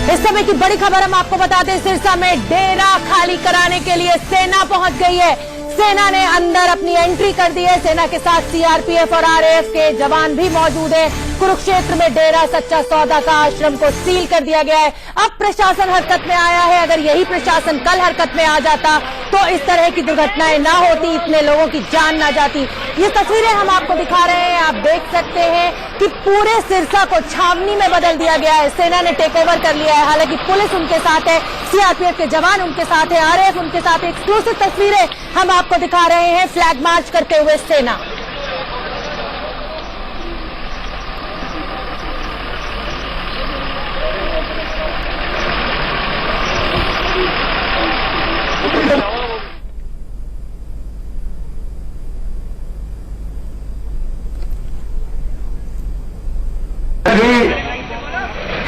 इस समय की बड़ी खबर हम आपको बताते हैं, सिरसा में डेरा खाली कराने के लिए सेना पहुंच गई है। सेना ने अंदर अपनी एंट्री कर दी है। सेना के साथ सीआरपीएफ और आरएएफ के जवान भी मौजूद हैं। कुरुक्षेत्र में डेरा सच्चा सौदा का आश्रम को सील कर दिया गया है। अब प्रशासन हरकत में आया है। अगर यही प्रशासन कल हरकत में आ जाता तो इस तरह की दुर्घटनाएं ना होती, इतने लोगों की जान ना जाती। ये तस्वीरें हम आपको दिखा रहे हैं। आप देख सकते हैं कि पूरे सिरसा को छावनी में बदल दिया गया है। सेना ने टेक ओवर कर लिया है। हालांकि पुलिस उनके साथ है, सीआरपीएफ के जवान उनके साथ है, आरएएफ उनके साथ है। एक्सक्लूसिव तस्वीरें हम आपको दिखा रहे हैं, फ्लैग मार्च करते हुए सेना।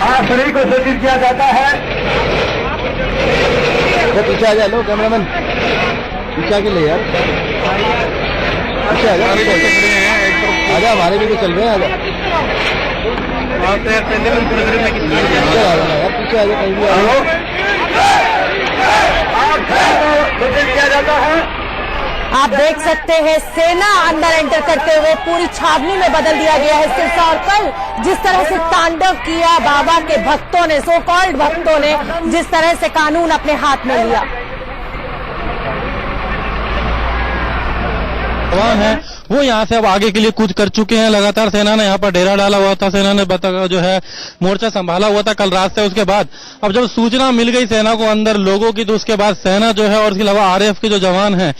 आखिरी को सूचित किया जाता है। पीछे आ जा लो कैमरामैन, पीछे आके ले यार, पीछे आ जा, आजा हमारे भी तो चल रहे हैं, आजा यार, पीछे आ जा कहीं भी सूचित किया जाता है। आप देख सकते हैं सेना अंदर एंटर करते हुए पूरी छावनी में बदल दिया गया है सिरसा। और कल जिस तरह से तांडव किया बाबा के भक्तों ने, सो कॉल्ड भक्तों ने, जिस तरह से कानून अपने हाथ में लिया, जवान है वो यहाँ से अब आगे के लिए कूच कर चुके हैं। लगातार सेना ने यहाँ पर डेरा डाला हुआ था, सेना ने जो है मोर्चा संभाला हुआ था कल रात से। उसके बाद अब जब सूचना मिल गई सेना को अंदर लोगों की, तो उसके बाद सेना जो है और इसके अलावा आरएएफ के जो जवान हैं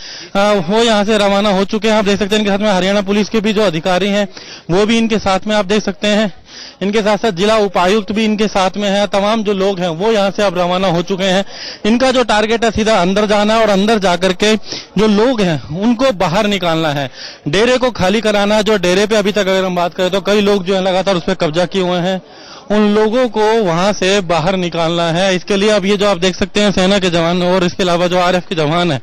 वो यहाँ से रवाना हो चुके हैं। आप देख सकते हैं इनके साथ में हरियाणा पुलिस के भी जो अधिकारी हैं वो भी इनके साथ में आप देख सकते हैं। इनके साथ साथ जिला उपायुक्त भी इनके साथ में है। तमाम जो लोग हैं वो यहाँ से अब रवाना हो चुके हैं। इनका जो टारगेट है सीधा अंदर जाना और अंदर जाकर के जो लोग हैं उनको बाहर निकालना है, डेरे को खाली कराना है। जो डेरे पे अभी तक अगर हम बात करें तो कई लोग जो है लगातार उस पर कब्जा किए हुए हैं, उन लोगों को वहां से बाहर निकालना है। इसके लिए अब ये जो आप देख सकते हैं सेना के जवान और इसके अलावा जो आरएएफ के जवान है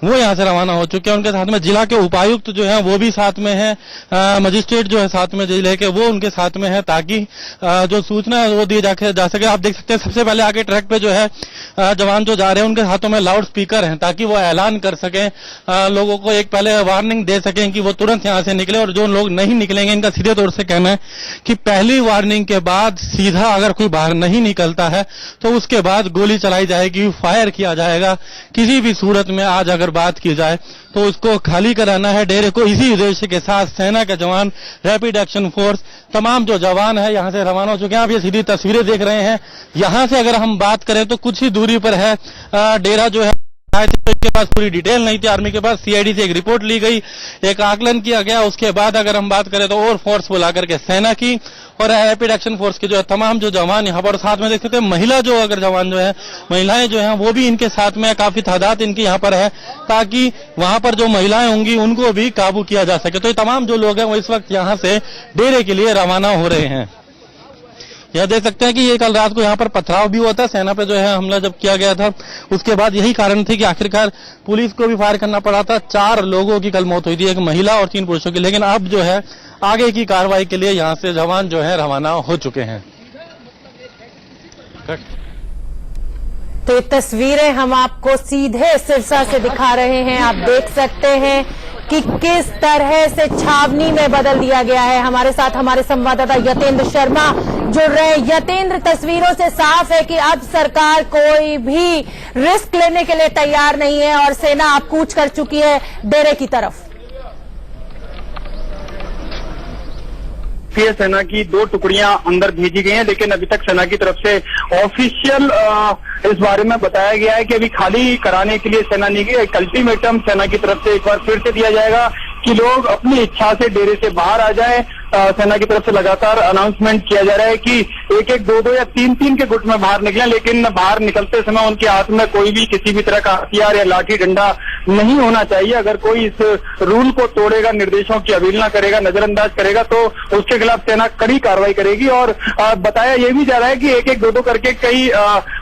वो यहाँ से रवाना हो चुके हैं। उनके साथ में जिला के उपायुक्त जो है वो भी साथ में है, मजिस्ट्रेट जो है साथ में जिले के वो उनके साथ में है, ताकि जो सूचना है वो दी जा सके। आप देख सकते हैं सबसे पहले आगे ट्रैक पे जो है जवान जो जा रहे हैं उनके हाथों में लाउड स्पीकर है, ताकि वो ऐलान कर सकें, लोगों को एक पहले वार्निंग दे सकें कि वो तुरंत यहाँ से निकले। और जो लोग नहीं निकलेंगे इनका सीधे तौर से कहना है कि पहली वार्निंग के बाद सीधा अगर कोई बाहर नहीं निकलता है तो उसके बाद गोली चलाई जाएगी, फायर किया जाएगा। किसी भी सूरत में आज अगर बात की जाए तो उसको खाली कराना है डेरे को। इसी उद्देश्य के साथ सेना के जवान, रैपिड एक्शन फोर्स, तमाम जो जवान है यहाँ से रवाना हो चुके हैं। आप ये सीधी तस्वीरें देख रहे हैं। यहाँ से अगर हम बात करें तो कुछ ही दूरी पर है डेरा जो है। इनके पास पूरी डिटेल नहीं थी, आर्मी के पास सीआईडी से एक रिपोर्ट ली गई, एक आकलन किया गया। उसके बाद अगर हम बात करें तो और फोर्स बुला करके सेना की और रैपिड एक्शन फोर्स के जो है तमाम जो जवान यहाँ पर साथ में देख सकते हैं। महिला जो अगर जवान जो है, महिलाएं जो हैं वो भी इनके साथ में काफी तादाद इनकी यहाँ पर है, ताकि वहां पर जो महिलाएं होंगी उनको भी काबू किया जा सके। तो ये तमाम जो लोग हैं वो इस वक्त यहाँ से डेरे के लिए रवाना हो रहे हैं। यह देख सकते हैं कि ये कल रात को यहाँ पर पथराव भी हुआ था, सेना पे जो है हमला जब किया गया था उसके बाद यही कारण थी कि आखिरकार पुलिस को भी फायर करना पड़ा था। 4 लोगों की कल मौत हुई थी, एक महिला और 3 पुरुषों की। लेकिन अब जो है आगे की कार्रवाई के लिए यहाँ से जवान जो है रवाना हो चुके हैं। तो ये तस्वीरें हम आपको सीधे सिरसा से दिखा रहे हैं। आप देख सकते हैं कि किस तरह से छावनी में बदल दिया गया है। हमारे साथ हमारे संवाददाता यतेंद्र शर्मा जुड़ रहे हैं। यतेंद्र, तस्वीरों से साफ है कि अब सरकार कोई भी रिस्क लेने के लिए तैयार नहीं है और सेना अब कूच कर चुकी है डेरे की तरफ। सेना की 2 टुकड़ियां अंदर भेजी गई हैं, लेकिन अभी तक सेना की तरफ से ऑफिशियल इस बारे में बताया गया है कि अभी खाली कराने के लिए सेना नहीं गई। एक अल्टीमेटम सेना की तरफ से एक बार फिर से दिया जाएगा कि लोग अपनी इच्छा से डेरे से बाहर आ जाएं। सेना की तरफ से लगातार अनाउंसमेंट किया जा रहा है कि 1-1, 2-2 या 3-3 के गुट में बाहर निकलें, लेकिन बाहर निकलते समय उनके हाथ में कोई भी किसी भी तरह का हथियार या लाठी डंडा नहीं होना चाहिए। अगर कोई इस रूल को तोड़ेगा, निर्देशों की अवहेलना करेगा, नजरअंदाज करेगा तो उसके खिलाफ सेना कड़ी कार्रवाई करेगी। और बताया यह भी जा रहा है कि 1-1, 2-2 करके कई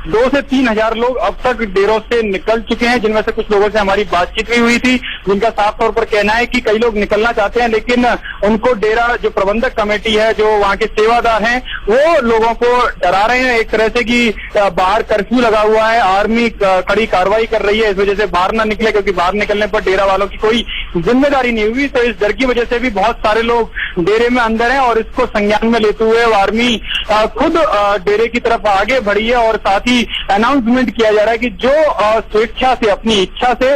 2 से 3 हजार लोग अब तक डेरों से निकल चुके हैं, जिनमें से कुछ लोगों से हमारी बातचीत भी हुई थी, जिनका साफ तौर पर कहना है कि कई लोग निकलना चाहते हैं लेकिन उनको डेरा जो प्रबंधक कमेटी है, जो वहाँ के सेवादार हैं, वो लोगों को डरा रहे हैं एक तरह से कि बाहर कर्फ्यू लगा हुआ है, आर्मी कड़ी कार्रवाई कर रही है, इस वजह से बाहर ना निकले, क्योंकि बाहर निकलने पर डेरा वालों की कोई जिम्मेदारी नहीं हुई। तो इस डर की वजह से भी बहुत सारे लोग डेरे में अंदर हैं और इसको संज्ञान में लेते हुए आर्मी खुद डेरे की तरफ आगे बढ़ी है और साथ ही अनाउंसमेंट किया जा रहा है कि जो स्वेच्छा से, अपनी इच्छा से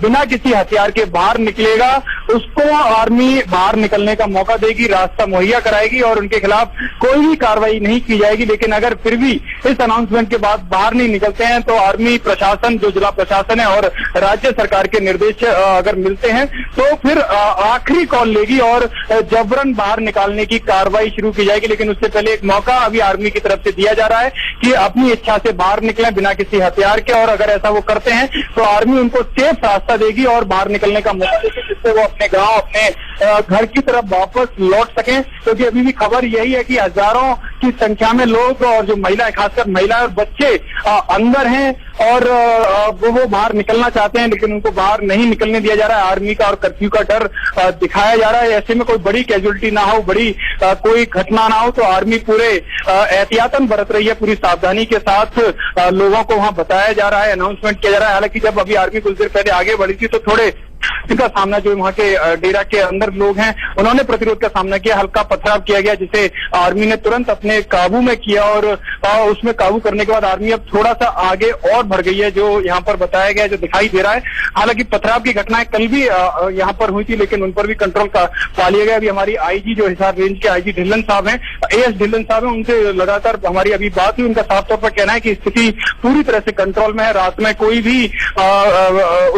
बिना किसी हथियार के बाहर निकलेगा, उसको आर्मी बाहर निकलने का मौका देगी, रास्ता मुहैया कराएगी और उनके खिलाफ कोई भी कार्रवाई नहीं की जाएगी। लेकिन अगर फिर भी इस अनाउंसमेंट के बाद बाहर नहीं निकलते हैं तो आर्मी प्रशासन, जो जिला प्रशासन है और राज्य सरकार के निर्देश अगर मिलते हैं तो फिर आखिरी कॉल लेगी और जबरन बाहर निकालने की कार्रवाई शुरू की जाएगी। लेकिन उससे पहले एक मौका अभी आर्मी की तरफ से दिया जा रहा है कि अपनी इच्छा से बाहर निकलें बिना किसी हथियार के, और अगर ऐसा वो करते हैं तो आर्मी उनको सेफ रास्ता देगी और बाहर निकलने का मौका देगी, जिससे वो अपने गांव, अपने घर की तरफ वापस लौट सकें। क्योंकि अभी भी खबर यही है कि हजारों की संख्या में लोग और जो महिला, खासकर महिला और बच्चे अंदर हैं और वो बाहर निकलना चाहते हैं, लेकिन उनको बाहर नहीं निकलने दिया जा रहा है। आर्मी का और कर्फ्यू का डर दिखाया जा रहा है। ऐसे में कोई बड़ी कैजुअलिटी ना हो, बड़ी कोई घटना ना हो, तो आर्मी पूरे एहतियातन बरत रही है, पूरी सावधानी के साथ लोगों को वहां बताया जा रहा है, अनाउंसमेंट किया जा रहा है। हालांकि जब अभी आर्मी कुछ देर पहले आगे बढ़ी थी तो थोड़े इनका सामना, जो वहाँ के डेरा के अंदर लोग हैं, उन्होंने प्रतिरोध का सामना किया, हल्का पथराव किया गया, जिसे आर्मी ने तुरंत अपने काबू में किया और उसमें काबू करने के बाद आर्मी अब थोड़ा सा आगे और बढ़ गई है, जो यहाँ पर बताया गया, जो दिखाई दे रहा है। हालांकि पथराव की घटनाएं कल भी यहाँ पर हुई थी, लेकिन उन पर भी कंट्रोल पा लिया गया। अभी हमारी आईजी, जो हिसार रेंज के आईजी ढिल्लन साहब हैं, एएस ढिल्लन साहब हैं, उनसे लगातार हमारी अभी बात हुई। उनका साफ तौर पर कहना है कि स्थिति पूरी तरह से कंट्रोल में है। रात में कोई भी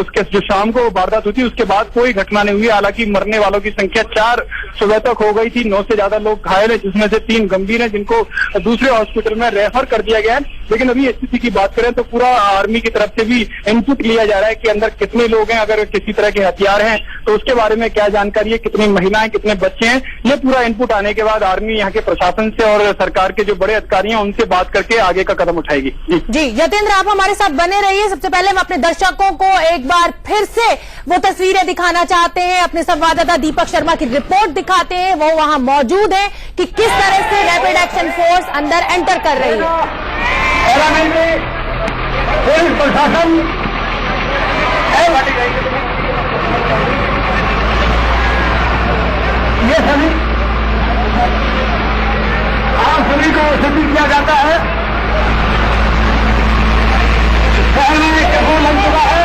उसके जो शाम को वारदात हुई थी उसके बाद कोई घटना नहीं हुई। हालांकि मरने वालों की संख्या 4 सुबह तक हो गई थी, 9 से ज्यादा लोग घायल हैं, जिसमें से 3 गंभीर हैं, जिनको दूसरे हॉस्पिटल में रेफर कर दिया गया है। लेकिन अभी स्थिति की बात करें तो पूरा आर्मी की तरफ से भी इनपुट लिया जा रहा है कि अंदर कितने लोग हैं, अगर किसी तरह के हथियार हैं तो उसके बारे में क्या जानकारी है, कितनी महिलाएं, कितने बच्चे हैं। ये पूरा इनपुट आने के बाद आर्मी यहाँ के प्रशासन से और सरकार के जो बड़े अधिकारी हैं उनसे बात करके आगे का कदम उठाएगी। जी यतेंद्र, आप हमारे साथ बने रहिए। सबसे पहले हम अपने दर्शकों को एक बार फिर से वो तस्वीरें दिखाना चाहते हैं, अपने संवाददाता दीपक शर्मा की रिपोर्ट दिखाते हैं, वो वहां मौजूद है कि किस तरह से रैपिड एक्शन फोर्स अंदर एंटर कर रही है। पुलिस प्रशासन ये सभी आप सभी को सूचित किया जाता है, शहर में कैंपों लग चुका है।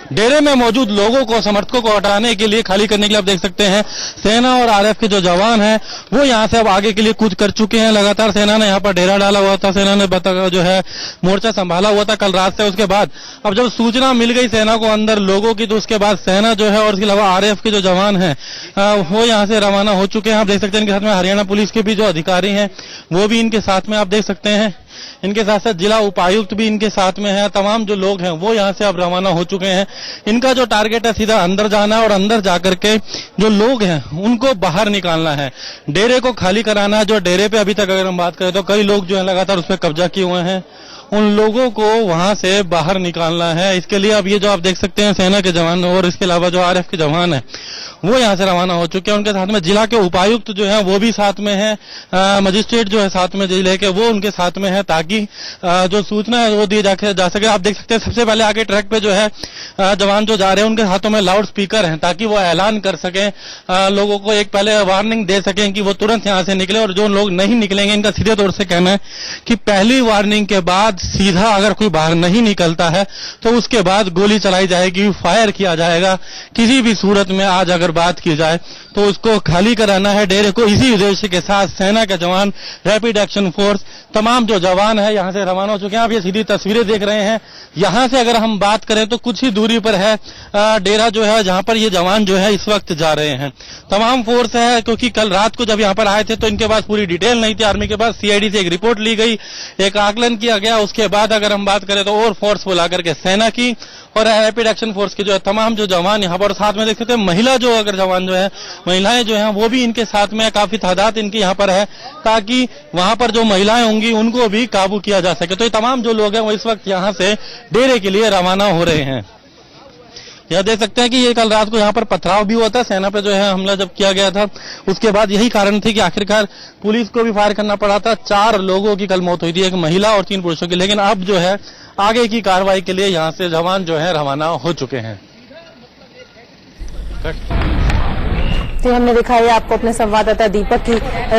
डेरे में मौजूद लोगों को, समर्थकों को हटाने के लिए, खाली करने के लिए आप देख सकते हैं सेना और आरएफ के जो जवान हैं वो यहाँ से अब आगे के लिए कूच कर चुके हैं। लगातार सेना ने यहाँ पर डेरा डाला हुआ था, सेना ने जो है मोर्चा संभाला हुआ था कल रात से। उसके बाद अब जब सूचना मिल गई सेना को अंदर लोगों की, तो उसके बाद सेना जो है और इसके अलावा आरएफ के जो जवान हैं वो यहाँ से रवाना हो चुके हैं। आप देख सकते हैं इनके साथ में हरियाणा पुलिस के भी जो अधिकारी हैं वो भी इनके साथ में आप देख सकते हैं। इनके साथ साथ जिला उपायुक्त भी इनके साथ में है। तमाम जो लोग हैं वो यहाँ से अब रवाना हो चुके हैं। इनका जो टारगेट है सीधा अंदर जाना है और अंदर जाकर के जो लोग हैं उनको बाहर निकालना है, डेरे को खाली कराना है। जो डेरे पे अभी तक अगर हम बात करें तो कई लोग जो है लगातार उस पर कब्जा किए हुए हैं, उन लोगों को वहां से बाहर निकालना है। इसके लिए अब ये जो आप देख सकते हैं सेना के जवान और इसके अलावा जो आरएफ के जवान हैं वो यहाँ से रवाना हो चुके हैं। उनके साथ में जिला के उपायुक्त जो है वो भी साथ में है, मजिस्ट्रेट जो है साथ में जिले के वो उनके साथ में है, ताकि जो सूचना है वो दी जा सके। आप देख सकते हैं सबसे पहले आगे ट्रैक पे जो है जवान जो जा रहे हैं उनके हाथों में लाउड स्पीकर हैं, ताकि वो ऐलान कर सकें, लोगों को एक पहले वार्निंग दे सकें कि वो तुरंत यहाँ से निकले। और जो लोग नहीं निकलेंगे इनका सीधे तौर से कहना है कि पहली वार्निंग के बाद बाद सीधा अगर कोई बाहर नहीं निकलता है तो उसके बाद गोली चलाई जाएगी, फायर किया जाएगा। किसी भी सूरत में आज अगर बात की जाए तो उसको खाली कराना है डेरे को। इसी उद्देश्य के साथ सेना के जवान, रैपिड एक्शन फोर्स, तमाम जो जवान है यहाँ से रवाना हो चुके हैं। आप ये सीधी तस्वीरें देख रहे हैं। यहाँ से अगर हम बात करें तो कुछ ही दूरी पर है डेरा जो है जहाँ पर ये जवान जो है इस वक्त जा रहे हैं। तमाम फोर्स है, क्योंकि कल रात को जब यहाँ पर आए थे तो इनके पास पूरी डिटेल नहीं थी। आर्मी के पास सीआईडी से एक रिपोर्ट ली गई, एक आकलन किया गया। उसके बाद अगर हम बात करें तो और फोर्स बुला करके सेना की और रैपिड एक्शन फोर्स के जो है तमाम जो जवान यहाँ पर साथ में देख सकते हैं। महिला जो अगर जवान जो है, महिलाएं जो हैं वो भी इनके साथ में, काफी तादाद इनकी यहाँ पर है, ताकि वहां पर जो महिलाएं होंगी उनको भी काबू किया जा सके। तो ये तमाम जो लोग हैं वो इस वक्त यहाँ से डेरे के लिए रवाना हो रहे हैं। यह देख सकते हैं कि ये कल रात को यहाँ पर पथराव भी हुआ था। सेना पे जो है हमला जब किया गया था उसके बाद यही कारण थी कि आखिरकार पुलिस को भी फायर करना पड़ा था। 4 लोगों की कल मौत हुई थी, एक महिला और 3 पुरुषों की। लेकिन अब जो है आगे की कार्रवाई के लिए यहाँ से जवान जो है रवाना हो चुके हैं। तो हमने दिखाई आपको अपने संवाददाता दीपक की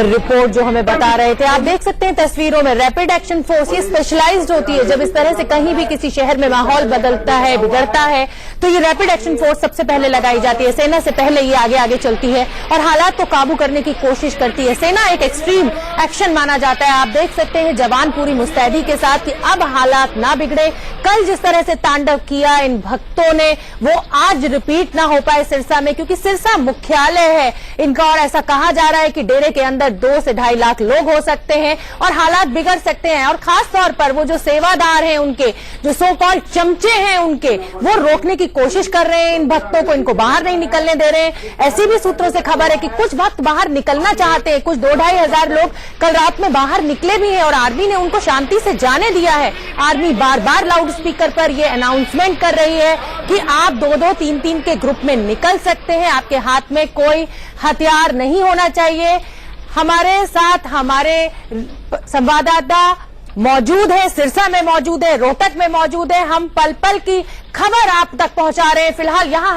रिपोर्ट जो हमें बता रहे थे। आप देख सकते हैं तस्वीरों में रैपिड एक्शन फोर्स ये स्पेशलाइज्ड होती है। जब इस तरह से कहीं भी किसी शहर में माहौल बदलता है, बिगड़ता है, तो ये रैपिड एक्शन फोर्स सबसे पहले लगाई जाती है। सेना से पहले ये आगे आगे चलती है और हालात को काबू करने की कोशिश करती है। सेना एक एक्सट्रीम एक्शन माना जाता है। आप देख सकते हैं जवान पूरी मुस्तैदी के साथ कि अब हालात ना बिगड़े। कल जिस तरह से तांडव किया इन भक्तों ने, वो आज रिपीट ना हो पाए सिरसा में, क्योंकि सिरसा मुख्यालय है इनका और ऐसा कहा जा रहा है कि डेरे के अंदर 2 से 2.5 लाख लोग हो सकते हैं और हालात बिगड़ सकते हैं। और खास तौर पर वो जो सेवादार हैं, उनके जो सो कॉल्ड चमचे हैं, उनके वो रोकने की कोशिश कर रहे हैं इन भक्तों को, इनको बाहर नहीं निकलने दे रहे हैं। ऐसी भी सूत्रों से खबर है कि कुछ भक्त बाहर निकलना चाहते हैं। कुछ 2-2.5 हजार लोग कल रात में बाहर निकले भी हैं और आर्मी ने उनको शांति से जाने दिया है। आर्मी बार बार लाउड स्पीकर पर ये अनाउंसमेंट कर रही है कि आप 2-2, 3-3 के ग्रुप में निकल सकते हैं, आपके हाथ में कोई हथियार नहीं होना चाहिए। हमारे साथ हमारे संवाददाता मौजूद है, सिरसा में मौजूद है, रोहतक में मौजूद है। हम पल पल की खबर आप तक पहुंचा रहे हैं। फिलहाल यहां